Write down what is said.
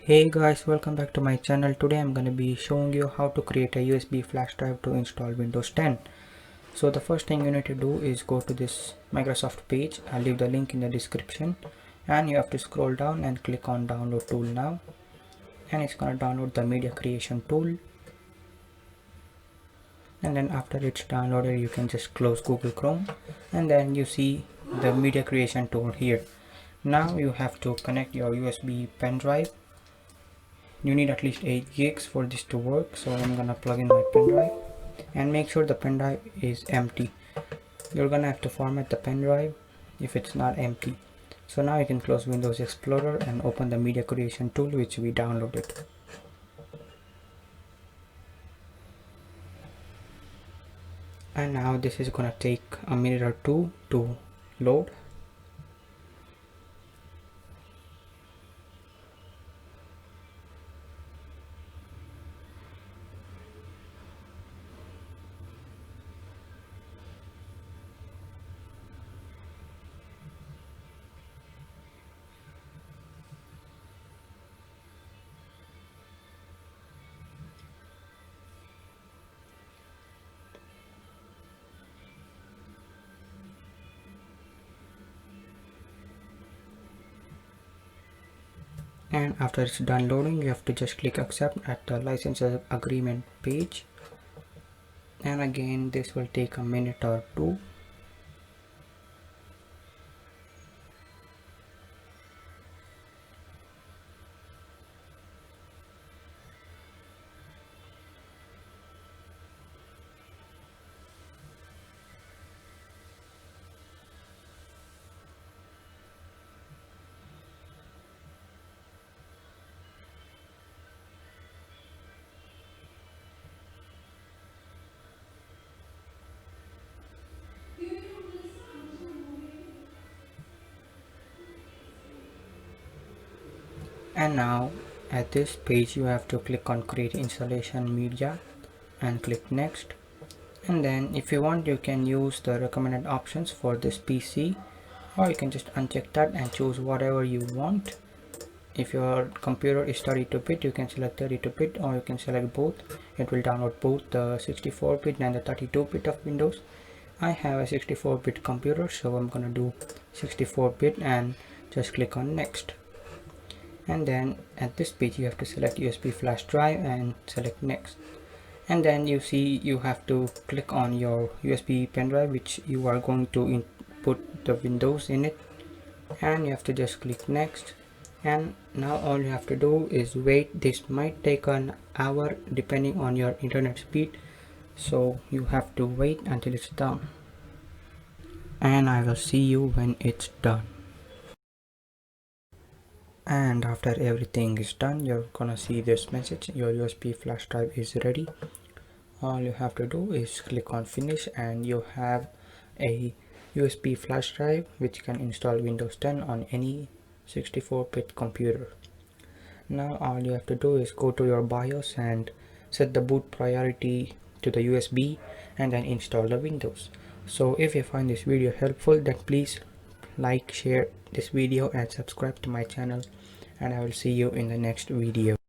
Hey guys, welcome back to my channel. Today I'm gonna be showing you how to create a USB flash drive to install Windows 10. So the first thing you need to do is go to this Microsoft page. I'll leave the link in the description, and you have to scroll down and click on download tool now, and it's gonna download the media creation tool. And then after it's downloaded, you can just close Google Chrome, and then you see the media creation tool here. Now you have to connect your USB pen drive. You need at least 8 gigs for this to work, so I'm gonna plug in my pen drive and make sure the pen drive is empty. You're gonna have to format the pen drive if it's not empty. So now you can close Windows Explorer and open the media creation tool which we downloaded. And now this is gonna take a minute or two to load. And after it's done loading, you have to just click accept at the license agreement page, and again this will take a minute or two. And now at this page you have to click on create installation media and click next. And then if you want, you can use the recommended options for this PC, or you can just uncheck that and choose whatever you want. If your computer is 32-bit, you can select 32-bit, or you can select both. It will download both the 64-bit and the 32-bit of Windows. I have a 64-bit computer, so I'm gonna do 64-bit and just click on next. And then at this page you have to select USB flash drive and select next. And then you see you have to click on your USB pen drive which you are going to input the Windows in it, and you have to just click next. And now all you have to do is wait. This might take an hour depending on your internet speed, so you have to wait until it's done, and I will see you when it's done. And after everything is done, you're gonna see this message: your USB flash drive is ready. All you have to do is click on finish, and you have a USB flash drive which can install Windows 10 on any 64-bit computer. Now all you have to do is go to your BIOS and set the boot priority to the USB, and then install the Windows. So if you find this video helpful, then please like, share this video and subscribe to my channel, and I will see you in the next video.